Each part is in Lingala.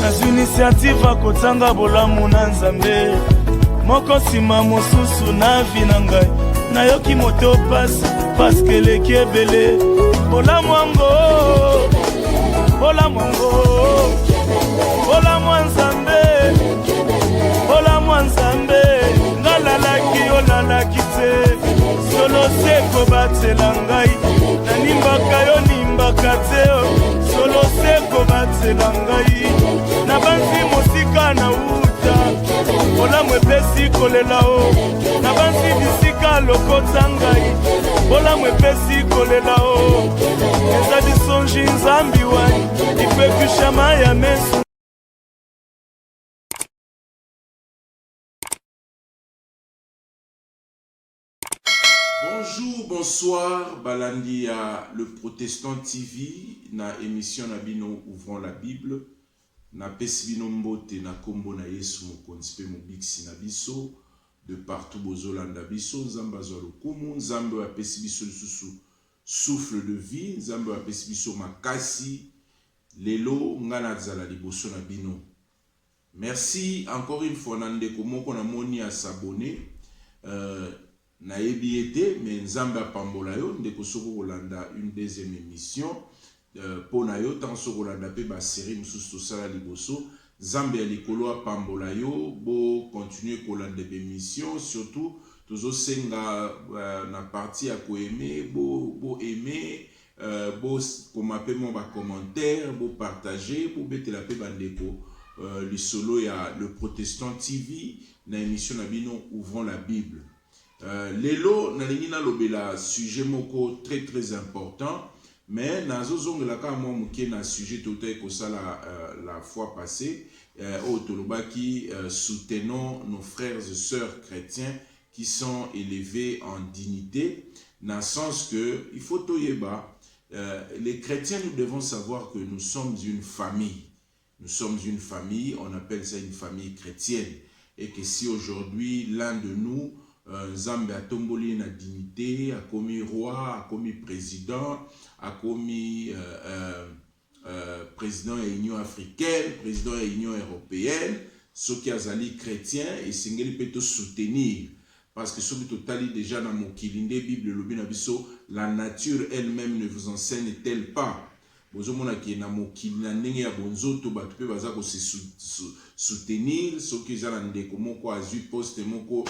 Nas initiative akotanga bolamu na Nzambe. Moko sima mosusu na vi na ngai. Nayoki moto pasi paske leki ebele. Bolamu yango, bolamu yango, bolamu ya Nzambe, bolamu ya Nzambe. Ngalalaki olalaki te, solo seko batela ngai. Nanimbaka yo nimbaka te, solo seko batela ngai. Nabanzi mosika na uta, bolamu epesi kolela o. Nabanzi bisika lokota ngai, bolamu epesi kolela o. Eza disonji Nzambi wani, ipekushama ya mesu. Bonjour, bonsoir, balandi à le Protestant TV, na émission na bino ouvrons la Bible, na pesi bino mbote na kombo na Yesu mokonzi pe mobiksi na biso, de partout bozolanda biso, Nzambe azwa lokumu, Nzambe apesi biso lisusu souffle de vie, Nzambe apesi biso makasi, lelo ngana zala liboso na bino. Merci encore une fois nandeko moko na moni à s'abonner. Na ebiete mais Nzambe apambola yo ndeko soko kolanda une deuxième émission pour na yo tant soko kolanda pe ba série mususu sala liboso Nzambe ya likolo apambola yo bo continuer kolanda be émission surtout tozo senga na partie à ko aimer bo aimer bo comme pe mon ba commentaire bo partager bo betela pe bandeko le solo ya le Protestant TV na émission na bino ouvrons la Bible. Lelo nalingi na lobela sujet moko très important mais nazo zongela ka mo muke na sujet totai ko sala la fois passée au tolobaki soutenons nos frères et sœurs chrétiens qui sont élevés en dignité dans le sens que il faut toyeba les chrétiens nous devons savoir que nous sommes une famille. Nous sommes une famille, on appelle ça une famille chrétienne et que si aujourd'hui l'un de nous Nzambe a tomboli na dignité, a commis roi, a commis président, a commis président de l'Union africaine, président de l'Union européenne, ceux qui azali chrétiens et singeli peut soutenir parce que ceux qui totali déjà dans mon kilinde Bible lobi na biso la nature elle-même ne vous enseigne-t-elle pas? Bozomona ki na mokili na ndenge ya bonzoto batu pe baza ko se soutenir ceux qui za na ndeko moko azui poste moko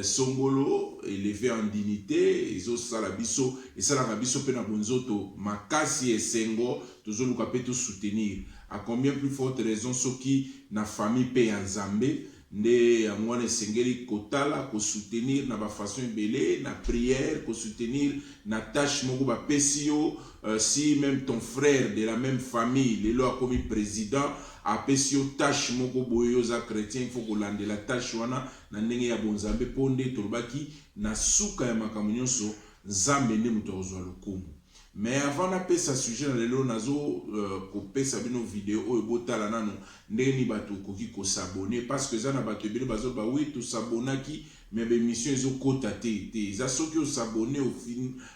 songolo élevé en dignité ezo sala biso et sala na biso pe na bonzoto makasi esengo tozoluka pe to soutenir à combien plus forte raison ceux qui na famille pe ya Nzambe nde yangwana esengeli kotala ko soutenir na ba façon ebele na prière ko soutenir na tâche moko ba pesio si même ton frère de la même famille lelo a commis président a pesio tâche moko boyo za chrétien il faut ko lande la tâche wana na ndenge ya bonzambe ponde tolobaki na suka ya makambo nyonso Nzambe nde muto ozwa lokumu. Mais avant na pesa sujet na lelo nazo ko pesa bino vidéo oyo botala nano ndenge ni bato koki ko s'abonner parce que za na bato ebele bazo ba oui to s'abonnaki mais be mission ezo kota te za soki o s'abonner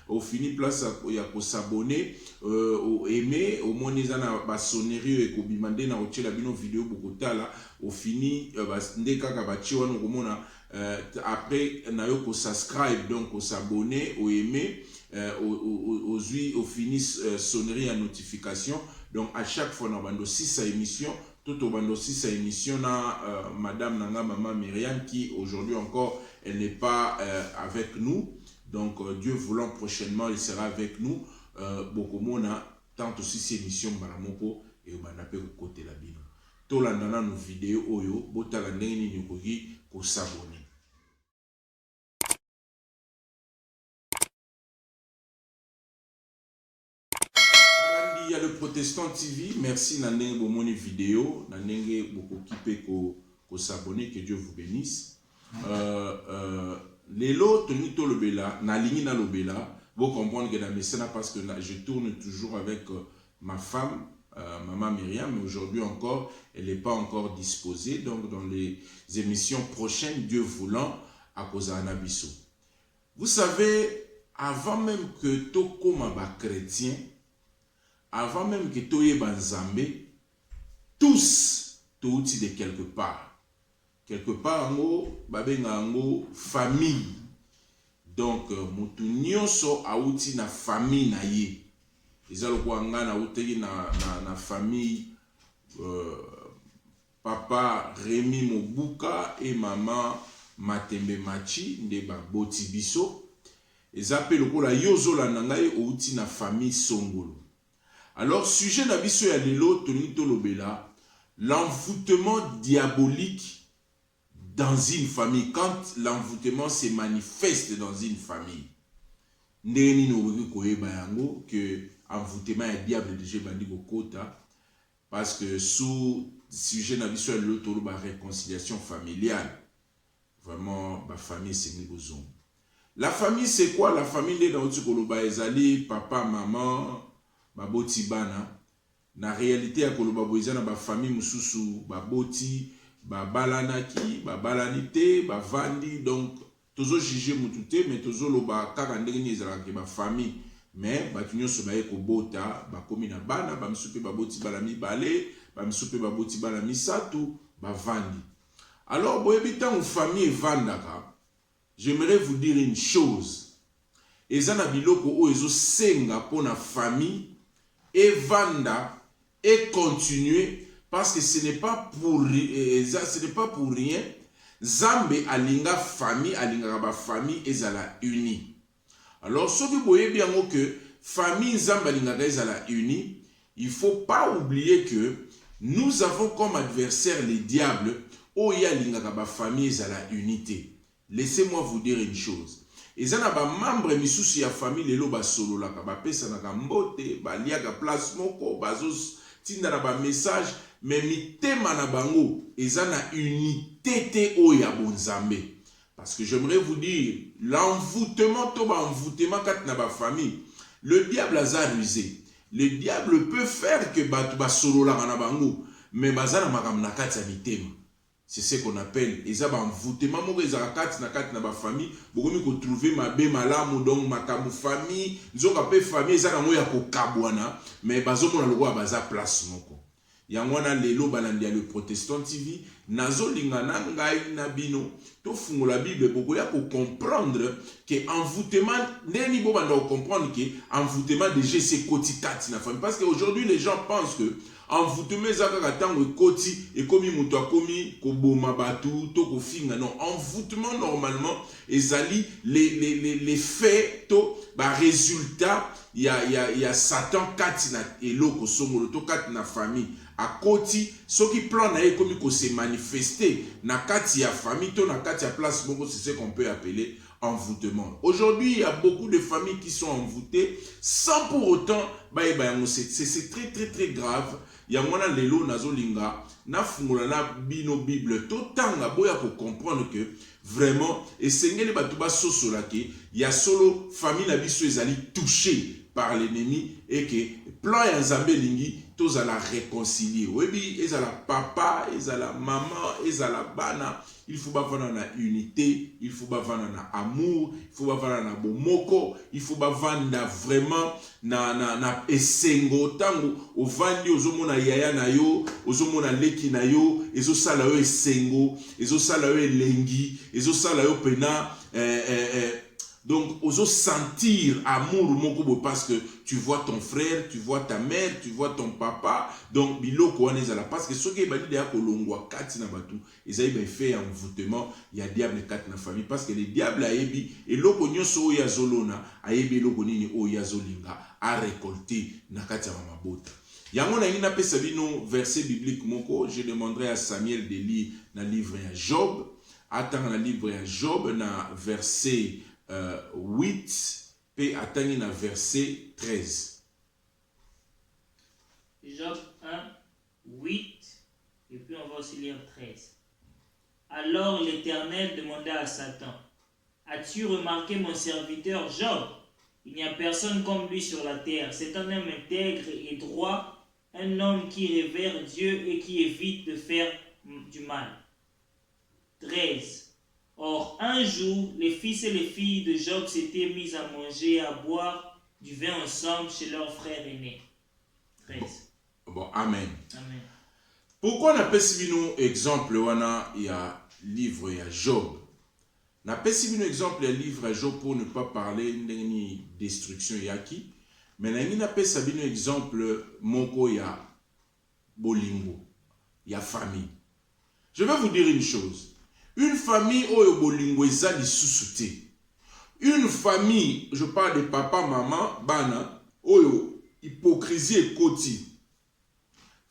au fini place ya ko s'abonner au aimer au moni za na ba sonnerie e ko bimande na otela bino vidéo bokotala au fini nde kaka ba chi wana komona après na yo ko subscribe donc ko s'abonner au aimer au fini sonnerie à notification donc à chaque fois dans bando 6 à émission tout au bando 6 à émission na madame nanga maman Myriam qui aujourd'hui encore elle n'est pas avec nous donc Dieu voulant prochainement elle sera avec nous beaucoup mona tant aussi ces émissions baramoko et banape côté la Bible to landana nos vidéos oyo botala ndenge ni nyokoki ko s'abonner. Il y a le Protestant TV, merci Nandenge Bomoni vidéo, Nandenge beaucoup kipe ko s'abonner, que Dieu vous bénisse. Lelo tonito lobela, na lingi na lobela, vous comprenez que la mécène parce que je tourne toujours avec ma femme, maman Myriam, mais aujourd'hui encore, elle n'est pas encore disposée. Donc dans les émissions prochaines, Dieu voulant, à cause d'Anabiso. Vous savez, avant même que Toko Maba chrétien, avant même que Toye Banzambe, tous touti de quelque part. Quelque part, ango, babenga ango famille. Donc, mutu nyonso auti na famille na ye. Ezalo kwa nga na utegi na famille papa Rémi Mobuka et maman Matembe Machi ndeba boti biso. Ezape lokola yozola nangai outi na famille Songolo. Alors, sujet na biso ya lelo tonito lobela, l'envoûtement diabolique dans une famille. Quand l'envoûtement se manifeste dans une famille. Ndeni no wiki koyeba yango que envoûtement ya diable déjà bandi kokota parce que sous sujet na biso ya lelo toloba réconciliation familiale. Vraiment ba famille c'est nibozon. La famille c'est quoi? La famille est dans Koloba ezali papa maman baboti bana. Na réalité ya Koloba boizana ba famille mususu baboti babalanaki babalanité bavandi donc tozo juger mutute mais tozo loba kaka ndenge ni ezalaka ba famille mais batu nyonso baye kobota bakomi na bana bamisupe baboti bala mibale bamisupe baboti bala misatu bavandi. Alors boyebi tango famille evandaka. J'aimerais vous dire une chose. Ezana biloko o ezo senga pour la famille et vanda et continuer parce que ce n'est pas pour rien. Zambe alinga famille alinga ba famille ezala unie. Alors ce que vous voyez bien que famille Zambe alinga ezala unie, il faut pas oublier que nous avons comme adversaire les diables o ya alinga ba famille ezala unité. Laissez-moi vous dire une chose. Ezana ba membre misusu ya famille lelo ba solo la ka ba pesa na ka mbote ba lia ka place moko bazos tinda na ba message mais mitema na bango ezana unité te o ya bonzambe. Parce que j'aimerais vous dire l'envoûtement to ba envoûtement kat na ba famille. Le diable a rusé. Le diable peut faire que ba solo la na bango mais bazana makam na kat ya mitema. C'est ce qu'on appelle ezaba envoûtement moko ezaka kati na ba famille bokomi ko trouver mabe malamu donc makamu famille nzoka pe famille ezaka ngo ya kokabwana mais bazomona lokwa baza place moko yango na lelo balandi ya le Protestant TV nazolinga na ngai na bino to fungola Bible boko ya ko comprendre que envoûtement neni bo banda comprendre que envoûtement déjà c'est koti kati na famille parce que aujourd'hui les gens pensent que envoûtement ezaka tango ekoti ekomi muto akomi koboma batu to kofinga non envoûtement normalement ezali les faits to ba résultat ya Satan kati na eloko songolo to kati na famille akoti soki plan na ekomi ko se manifester na kati ya famille to na kati ya place moko c'est ce qu'on peut appeler envoûtement. Aujourd'hui, il y a beaucoup de familles qui sont envoûtées sans pour autant c'est très très très grave. Il y a mona lelo nazolinga na fungola na bino Bible to tanga boya ko comprendre que vraiment esengeli batu ba sosola ke ya solo famille na biso ezali touchée par l'ennemi et que plan ya Nzambe lingi toza la réconcilier. Webi ezala papa, ezala maman, ezala bana. Il faut bavana na unité, il faut bavana na amour, il faut bavana na bomoko, il faut bavana vraiment na esengo tango ovandi ozomona yaya na yo, ozomona leki na yo, ezosala yo esengo, ezosala yo elengi, ezosala yo pena donc, oso sentir amour moko parce que tu vois ton frère, tu vois ta mère, tu vois ton papa. Donc, biloko wana ezala parce que soki ebali de ya kolongwa kati na batu, ezali ba fait envoûtement, il y a diable kati na famille parce que le diable ayebi eloko nyonso oyo azolona, ayebi eloko nini oyo azolinga a récolter na kati ya mabota. Yango na ngina pesa bino verset biblique moko, je demanderai à Samuel de lire na livre ya Job, attends na livre ya Job na verset 8 et atteindre le verset 13. Job 1, 8 et puis on va aussi lire 13. Alors l'Éternel demanda à Satan, as-tu remarqué mon serviteur Job? Il n'y a personne comme lui sur la terre. C'est un homme intègre et droit, un homme qui révère Dieu et qui évite de faire du mal. 13. Or, un jour, les fils et les filles de Job s'étaient mis à manger et à boire du vin ensemble chez leur frère aîné. 13. Bon, amen. Amen. Pourquoi n'a pas si bino exemple wana ya livre ya Job? N'a pas si bino exemple ya livre ya Job pour ne pas parler de destruction yaki, mais n'a pas si bino exemple moko ya bolingo, ya famille. Je vais vous dire une chose. Une famille oyo bolingo ezali sous-souté. Une famille, je parle de papa, maman, bana, oyo hypocrisie et koti.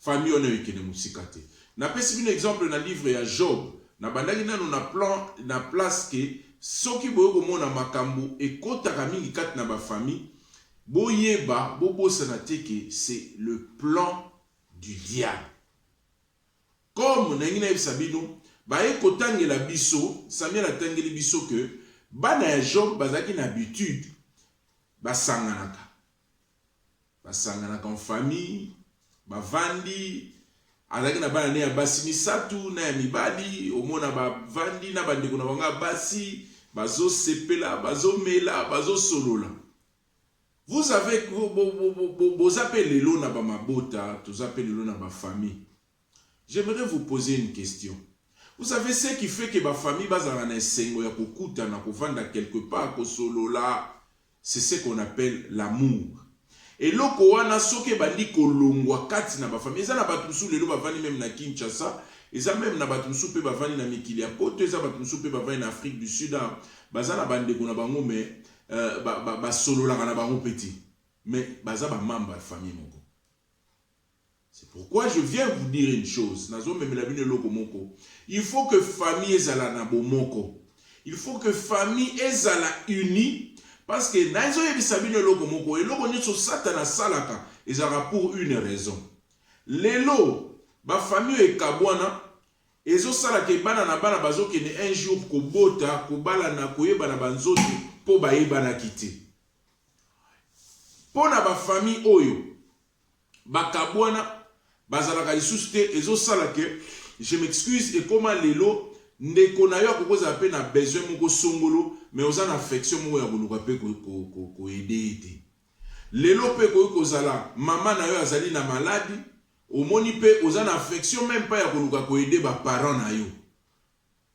Famille on a eu musikate. Na pesi un exemple na livre ya Job. Na bandaki nanu na place que soki boyo komona makambo et kotaka mingi kat na ba famille, boyeba bobosa na teke c'est le plan du diable. Comme na ngina sabino, ba e kotangela biso, Samuel atangeli biso que bana ya Job bazaki na habitude basanganaka. Basanganaka en famille. Bavandi azaki na bana ne ya basi misatu na ya mibali omona bavandi na bandeko na banga basi bazo sepela bazo mela bazo solola. Vous savez vous appelez lelo na ba mabota, vous appelez lelo na ba famille. J'aimerais vous poser une question. Vous savez ce qui fait que ba famille bazala na sengo ya kokuta na kovanda quelque part ko solola, c'est ce qu'on appelle l'amour. Et loko wana soke bandi kolongwa kati na ba famille eza na batu musu lelo bavani même na Kinshasa, eza même na batu musu pe bavani na mikili ya poto, eza batu musu pe bavani na Afrique du Sud, baza na bande ko na bango mais ba solola na bango petit, mais baza ba membre ya famille moko. C'est pourquoi je viens vous dire une chose, nazo même la bine loko moko. Il faut que famille ezala na bomoko. Il faut que famille ezala unie. Parce que naïzo yebisabine loko moko et loko nyoso satana salaka ezara pour une raison. Lelo ba famille e kabwana ezo salaka bana na bana bazo kene un jour ko bota ko bala na koyeba na banzoto po ba yeba na kité. Pona ba famille oyo ba kabwana bazalaka lisusu te ezo salaka, je m'excuse et comment lelo ndeko na yo akokoza pe na besoin moko songolo mais oza na affection moko ya koluka pe ko aider te. Lelo pe ko kozala mama na yo azali na maladie, omoni pe oza na affection même pas ya koluka ko aider ba parents na yo.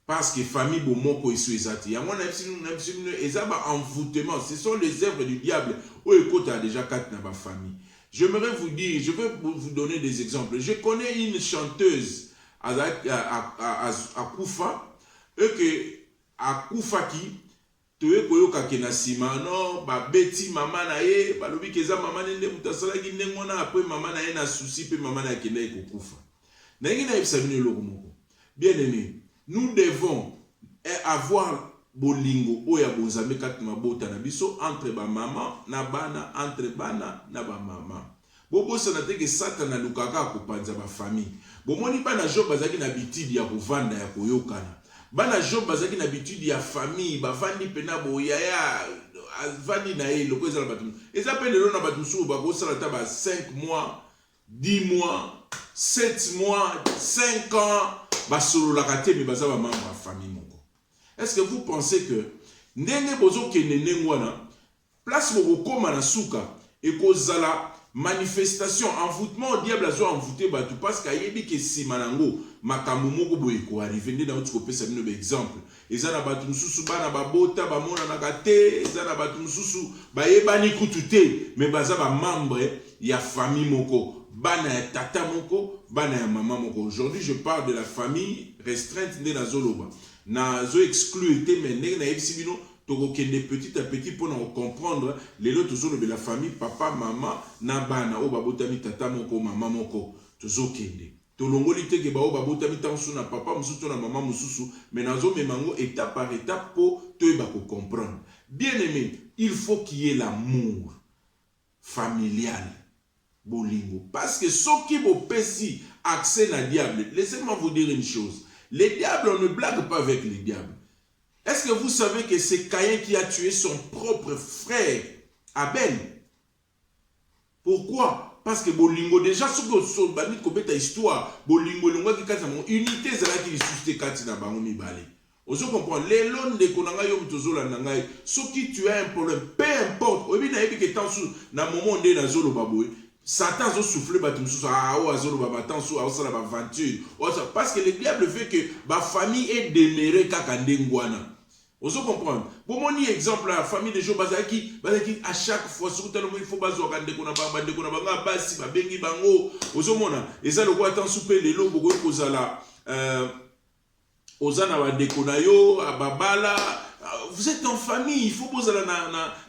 Parce que famille bo moko iso ezati. Ya mona epsinu ezaba envoûtement, ce sont les œuvres du diable. O ekota déjà quatre na ba famille. J'aimerais vous dire, je vais vous donner des exemples. Je connais une chanteuse à Koufa, et que à Koufa qui toye koyoka kena sima no ba beti mama na ye ba lobi keza mama nende mutasala ki ndengona après mama na ye na souci pe mama na kena ko Koufa. Na ngina yebisabine loko moko. Bien aimé, nous devons avoir bolingo oya bonzambe kat mabota na biso entre ba mama na bana, entre bana na ba mama. Bobo sanate ke satana lukaka ko panza ba famille. Bomoni bana Job bazaki na habitude ya kovanda ya koyokana. Bana Job bazaki na habitude ya famille, bavandi pena boyaya avandi na ye loko ezala batu. Eza pe lelo na batu su ba ko sala ta ba 5 mois, 10 mois, 7 mois, 5 ans, ba solo la kate me baza ba membre ya famille moko. Est-ce que vous pensez que ndenge bozo kene nengwana place moko koma na suka et kozala manifestation, envoûtement au diable a envoûté batu parce qu'il y a dit que si manango makambo moko boye ko arriver ndé na otiko pesa bino ba exemple ezana batu mususu bana babota ba mona na kate ezana batu mususu ba yebani kutute mais baza ba membre ya famille moko bana ya tata moko bana ya maman moko. Aujourd'hui je parle de la famille restreinte ndé na zoloba na zo exclure te mais ndé na yebisi bino tokokende petit à petit pour nous comprendre les autres zones de la famille papa maman na bana o babotami tata moko maman moko tozokende tolongoli te ke ba o babotami tansu na papa mususu na maman mususu mais nazo memango étape par étape pour toyeba ko comprendre. Bien aimé, il faut qu'il y ait l'amour familial bolingo parce que soki bo pesi accès na diable. Laissez-moi vous dire une chose, les diables on ne blague pas avec les diables. Est-ce que vous savez que c'est Caïn qui a tué son propre frère Abel? Pourquoi? Parce que bolingo déjà ce que so bandit ko beta histoire bolingo longa ki kata mon unité zala ki suscité kati na bango mibale. Ozo comprendre les londes de konanga yo mtozola nangai ce qui tu as un problème peu importe obi na yebi ke tansu na moment de na zolo baboy Satan a soufflé parce que le diable veut que ma famille est demeurée kakandengwana. Vous comprenez? Pour mon exemple, la famille de Job Bazaki, à chaque fois, il faut vous êtes en famille, il faut poser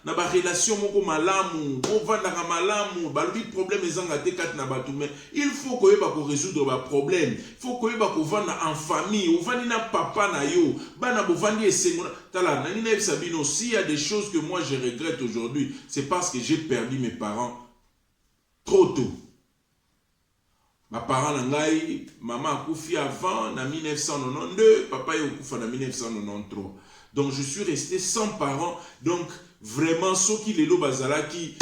na ba relation moko malamu, on va na malamu, ba le problème ezanga te kat na batu, mais il faut que ba ko résoudre ba problème. Il faut que ba ko vanda en famille, on vandi na papa na yo, ba na bo vandi esengo tala na nina sabino. S'il y a des choses que moi je regrette aujourd'hui, c'est parce que j'ai perdu mes parents trop tôt. Ma parent nangai, maman a koufi avant, en 1992, papa a koufi en 1993. Donc je suis resté sans parents. Donc vraiment, ceux qui les lo bazalaki,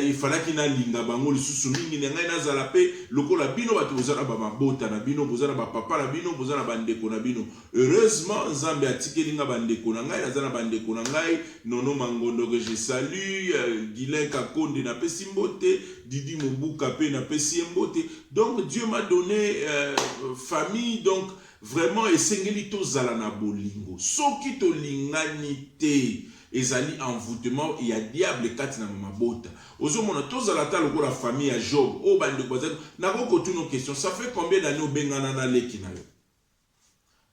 il fallait qu'il n'ait linga bango le sous-soumis, n'engai na zalape, loko la bino batu bozana ba mabota na bino, bozana ba papa la bino, bozana bandeko na bino. Heureusement, Nzambe a tike linga bandeko na ngai, nazana bandeko na ngai, Nono Mangondo que je salue, Guilain Kakonde na pesi mbote, Didi Mobuka pe na pesi mbote. Donc Dieu m'a donné famille, donc vraiment esengeli to zala na bolingo. Soki to lingani te. Ezali envoûtement, il y a diable kati na mabota. Ozo mona tous à la table la famille à Job. Oh bande bozen, na ko toutes nos questions. Ça fait combien d'années au bengana na leki na yo?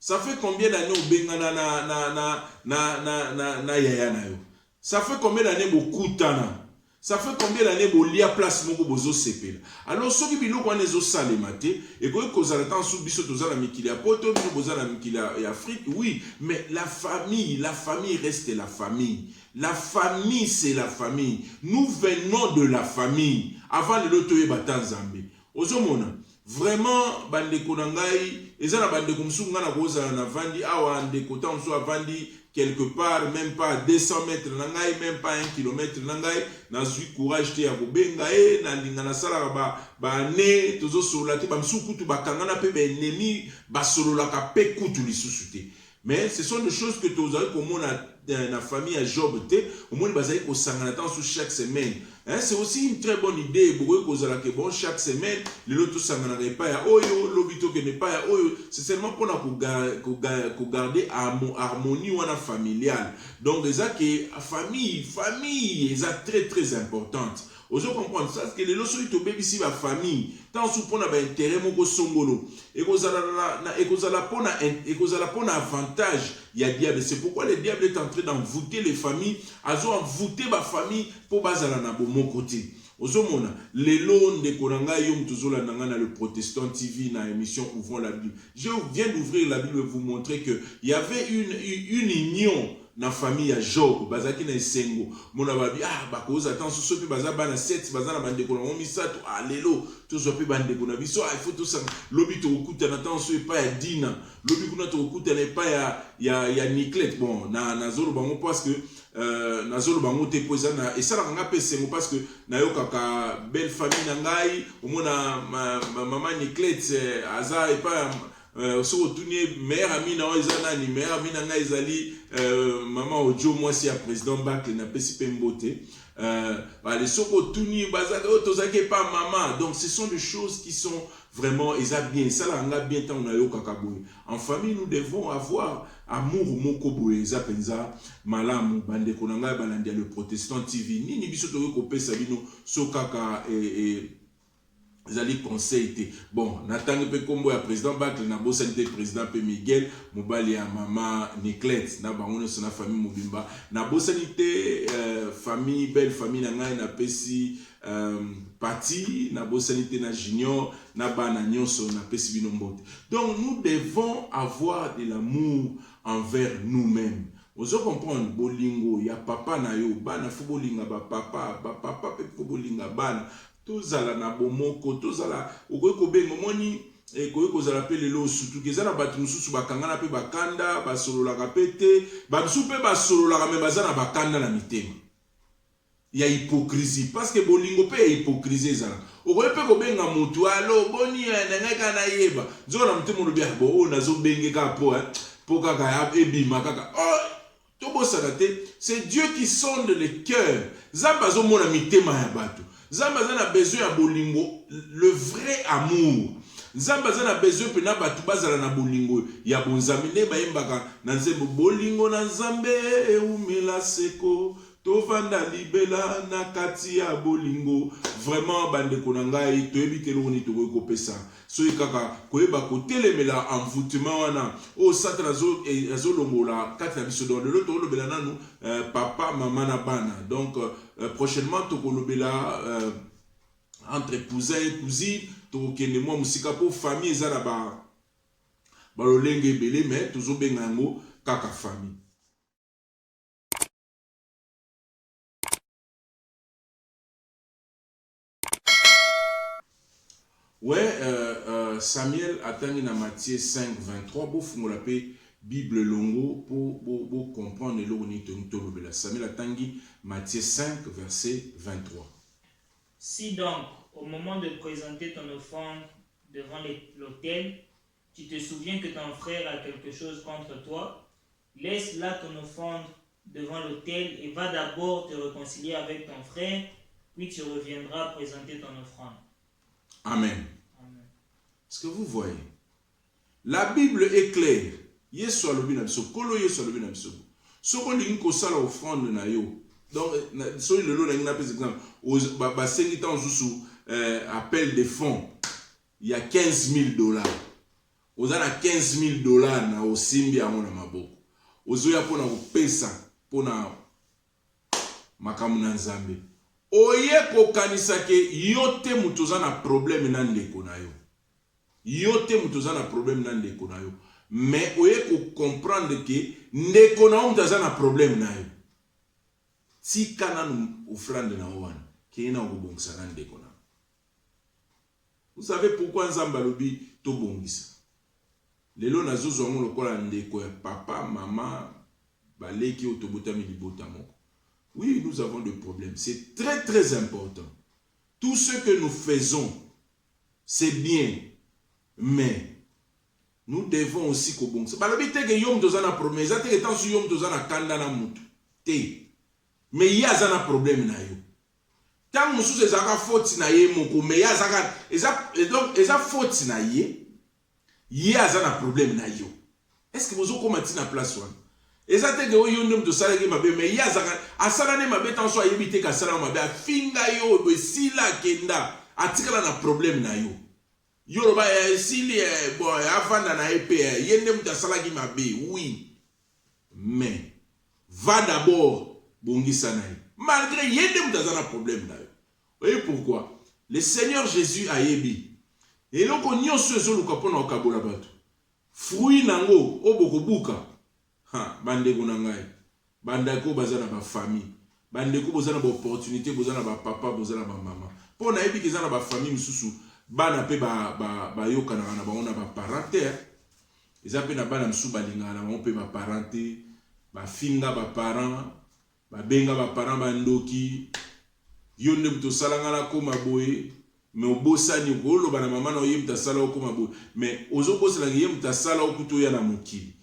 Ça fait combien d'années au bengana na yaya na yo? Ça fait combien d'années au kutana? Ça fait combien d'années que vous avez place moko bozo sepela. Alors ceux qui biloko wana ezo salemate et que kozala tan sou biso tozala mikili ya poto bino bozala mikili ya Afrique, oui, mais la famille reste la famille. La famille c'est la famille. Nous venons de la famille avant le lotoye batanzambe. Ozomona vraiment bandeko na ngai ezala bandeko msuku ngana kozala na vandi awa ndeko tan so avandi quelque part, même pas 200 mètres nangai, même pas 1 kilomètre nangai, na zui courage te ya bobenga na linga na sala ba ne tozo solola te ba msukutu ba kangana pe ba ennemi ba solola ka pe kutu lisusu te. Mais ce sont des choses que tu as comme la famille à Job, au moins bazali ko sangana tan sous chaque semaine. Hein, c'est aussi une très bonne idée pour que bon chaque semaine le lot sangana pas ya oyo lobito que n'est pas ya oyo, c'est seulement pour garder harmonie ou la familiale. Donc déjà que famille est très très importante. Vous comprenez ça, parce que les lois to baby si la famille tant sous pour na intérêt moko songolo et kozala pona avantage il y a diable. C'est pourquoi le diable est en train d'envoûter les familles, azo envoûter ma famille pour bazala na bo mon côté. Ozomona les lois de konanga yom tuzola nanga le Protestant TV na émission Ouvrons la Bible. Je viens d'ouvrir la Bible et vous montrer que il y avait une union na famille ya Job bazaki na esengo mona babi bakoza tant so pe bazaba na 7 bazana bande ko na misato lelo to so pe bande ko na biso il faut tout ça lobi to okuta na tant so pa ya Dina lobi kuna to okuta na pa ya Niclette bon na zolo bango parce que na zolo bango te pozana et ça nga pe sengo parce que na yo kaka belle famille na ngai omona maman Niclette aza et pas so retourner meilleur ami na ezana ni meilleur ami na nga ezali maman Ojo moi si a président Bac na pesipe mbote les soko tuni bazaka tozake pas maman. Donc ce sont des choses qui sont vraiment bien ça la nga bien tant on a yo kakaboy. En famille nous devons avoir amour moko boye za penza malamu bande konanga balandi le Protestant TV nini biso to ko pesa bino so kaka Zali conseil bon natangi pe kombo ya président Bac na bosanité président pe Miguel mobali ya mama Niclette na bangono sona famille mobimba na bosanité famille belle famille na ngai na pesi parti na bosanité na junior na bana nyonso na pesi bino mbote. Donc nous devons avoir de l'amour envers nous-mêmes. Vous comprenez bolingo ya papa na yo bana fo bolinga ba papa pe fo bolinga bana tozala na bomoko tozala okoki bengo moni ekoki kozala pe lelo surtout que ezala bato mosusu bakangana pe bakanda basololaka pe te bamisusu pe basololaka me baza na bakanda na mitema ya hypocrisie parce que bolingo pe ya hypocrisie ezala okoki pe kobenga motu alo boni nangai kana yeba nzoka na motema olobi bo nazobengeka po kaka ebima kaka tobosana te. C'est Dieu qui sonde le cœur. Zamba zomona mitema ya bato. Nzambe a besoin ya bolingo, le vrai amour. Nzambe a besoin pena batu bazala na bolingo ya bonzambe ne bayembaka na nzembo bolingo na Nzambe eumela seko tovanda libela na kati ya bolingo. Vraiment bandeko na ngai toyebi te loni tokoki kopesa soki kaka koyeba kotelemela envoûtement wana o satana azolongola kati na biso. Donc lelo tokolobela nanu papa mama na bana. Donc prochainement tokolobela entre cousin et cousine tokokende mwa musika po famille eza na balolenge ebele mais tozobenga yango kaka famille. Ouais, Samuel atangi na Matthieu 5, 23, bo fungola pe Bible longo pour comprendre le ni tolobela. Samuel atangi Matthieu 5, verset 23. Si donc, au moment de présenter ton offrande devant l'autel, tu te souviens que ton frère a quelque chose contre toi, laisse là ton offrande devant l'autel et va d'abord te réconcilier avec ton frère, puis tu reviendras présenter ton offrande. Amen. Est-ce que vous voyez? La Bible est claire. Yesu alobi na biso, kolo Yesu alobi na biso. Soko lingi kosala offrande na yo. Donc, so lelo na ngina par exemple, ba sengi tan zusu appel de fonds. Il y a $15,000. Ozana $15,000 na osimbi yango na maboko. Ozoya pona kopesa pona makamu na Nzambe. Oye kokanisa ke yote mutoza na problème na ndeko na yo. Yote mutoza na problème na ndeko na yo. Mais oye ko comprendre ke ndeko na mutoza na problème na yo. Si kana offrande na wana, ke na obongisa na ndeko na. Vous savez pourquoi Nzamba lobi to bongisa? Lelo na zozo ngo lokola ndeko ya papa, mama, baleki otobota milibota moko. Oui, nous avons des problèmes. C'est très très important. Tout ce que nous faisons, c'est bien. Mais nous devons aussi kobongisa. Balobi te ke yom tozana problème. Za te ke tansu yom tozana kanda na mutu. Te. Mais il y a un problème na yo. Tant musu ezaka faute na ye moko, mais ya zaka donc eza faute na ye. Il y a un problème na yo. Est-ce que vous avez commencé na place one? Eza te ke oyo ndem to sala ki mabe, mais ya zaka asala ne mabe tanso ayebite ka sala mabe afinga yo be sila kenda atikala na problème na yo. Yoruba sili bon avanda na ep yende muta sala ki mabe, oui. Mais va d'abord bongisa na yo. Malgré yende muta zana problème na yo. Voyez pourquoi? Le Seigneur Jésus a yebi. Et loko nyonso ezoluka pona okabola bato. Fruit nango obokobuka. Ha, bandeko na ngai. Bandeko bazana ba famille. Bandeko bozana ba opportunité, bozana ba papa, bozana ba mama. Pona yebi kezana ba famille misusu, bana pe ba yoka na ba ona ba parenté. Eza pe na bana msusu balinga na ba pe ba parenté, ba finga ba parent, ba benga ba parent ba ndoki. Yonde mto salanga na koma boye. Mais au bosani rolo bana mama na yem ta sala okoma boye. Mais ozo bosala yem ta sala okuto ya na mokili.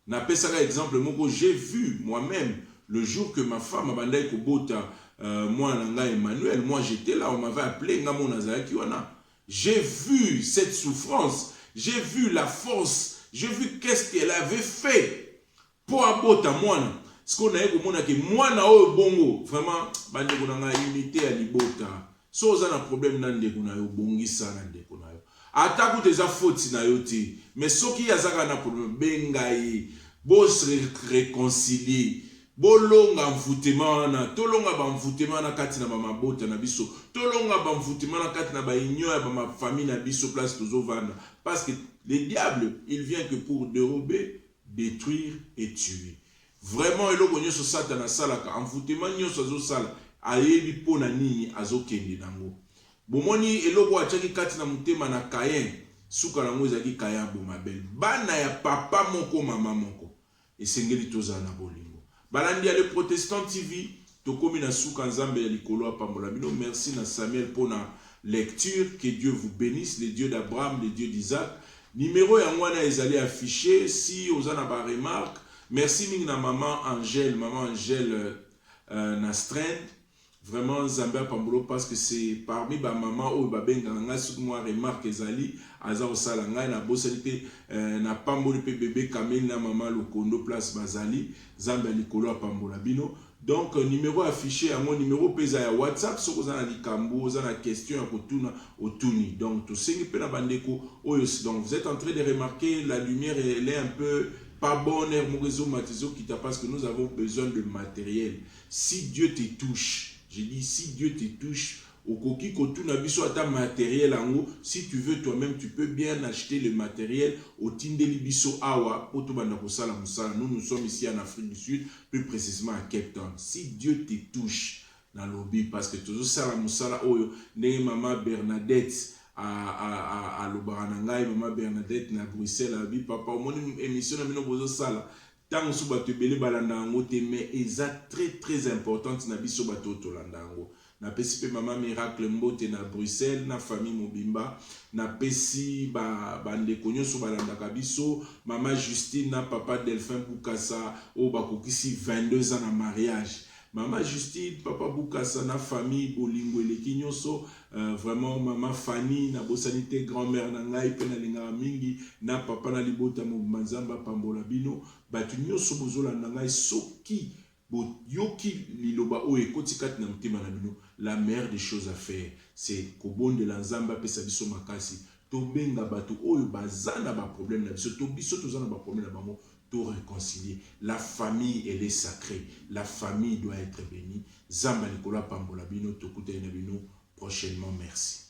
Na pesaka exemple moko, j'ai vu moi-même le jour que ma femme abandai kobota moi nanga Emmanuel, moi j'étais là, on m'avait appelé ngamo nazaki wana. J'ai vu cette souffrance, j'ai vu la force, j'ai vu qu'est-ce qu'elle avait fait pour abota moi. Ce qu'on a eu comme on que moi na o bongo vraiment bande konanga unité à libota. So za na problème na ndeko na yo bongisa na ndeko na yo. Ata ku teza faute na yo ti, mais soki yazaka na problème bengai bo se réconcilier. Bolonga envoûtement na tolonga ba envoûtement na kati na ba mabota na biso. Tolonga ba envoûtement na kati na ba union ya ba ma famille na biso place tozovanda. Parce que le diable, il vient que pour dérober, détruire et tuer. Vraiment eloko nyoso satana salaka envoûtement nyoso azo sala ayebi pona nini azokende nango. Bomoni eloko achaki kati na mutema na Caïn suka nango ezaki Caïn bomabel. Bana ya papa moko mama moko esengeli toza na bolingo. Balandi ya le Protestant TV tokomi na suka nzambe ya likolo apambola bino. Merci na Samuel pona lecture, que Dieu vous bénisse, le Dieu d'Abraham, le Dieu d'Isaac. Numéro ya ngwana ezali affiché si ozana ba remarque. Merci ming na maman Angèle na strength. vraiment Zambia Pambolo parce que c'est parmi ba maman ou ba benganga soki moi remarque ezali aza osala ngai na bosalité na pamboli pe bébé Kamel na maman Lokondo place bazali Zambia likolo Pambola bino. Donc numéro affiché à mon numéro pesa ya WhatsApp soko za na likambo za na question ya kotuna otuni. Donc to sengi pe na bandeko oyo. Donc vous êtes en train de remarquer la lumière elle est un peu pas bonne parce que nous avons besoin de matériel. Si Dieu te touche, je dis si Dieu te touche, au coquille kotuna biso ata matériel en haut, si tu veux toi-même tu peux bien acheter le matériel au tindeli biso awa poto banda kosala musala. Nous sommes ici en Afrique du Sud, plus précisément à Cape Town. Si Dieu te touche dans le lobby parce que toujours sala musala oyo ne maman Bernadette à l'Obaranangai, maman Bernadette na Bruxelles à bi papa au monde émission na mino bozo sala tant sous bato belé balanda ngo te mais exact très importante na biso bato to landa ngo na pesi pe maman Miracle Mbote na Bruxelles na famille Mobimba na pesi bande konyo so balanda kabiso maman Justine na papa Delphin Bukasa o bakokisi 22 ans na mariage. Maman Justine, papa Bukasa, na famille, Bolingo et Kinyoso, vraiment maman Fanny, na bosanité, grand-mère Nangai, Penalinga Mingi, na papa na libota Manzamba Pambola Bino, batunyo sobozola Nangai, soki, yoki liloba oe kotikat na mtima na bino. La meilleure des choses à faire, c'est kobon de l'anzamba pesa biso makasi. Tobenga batu oyo bazana ba problème na biso, to biso tozana ba problème na bamo. Tout réconcilier. La famille, elle est sacrée. La famille doit être bénie. Zamba Nicolas Pambola Bino, Tokuta Inabino, prochainement, merci.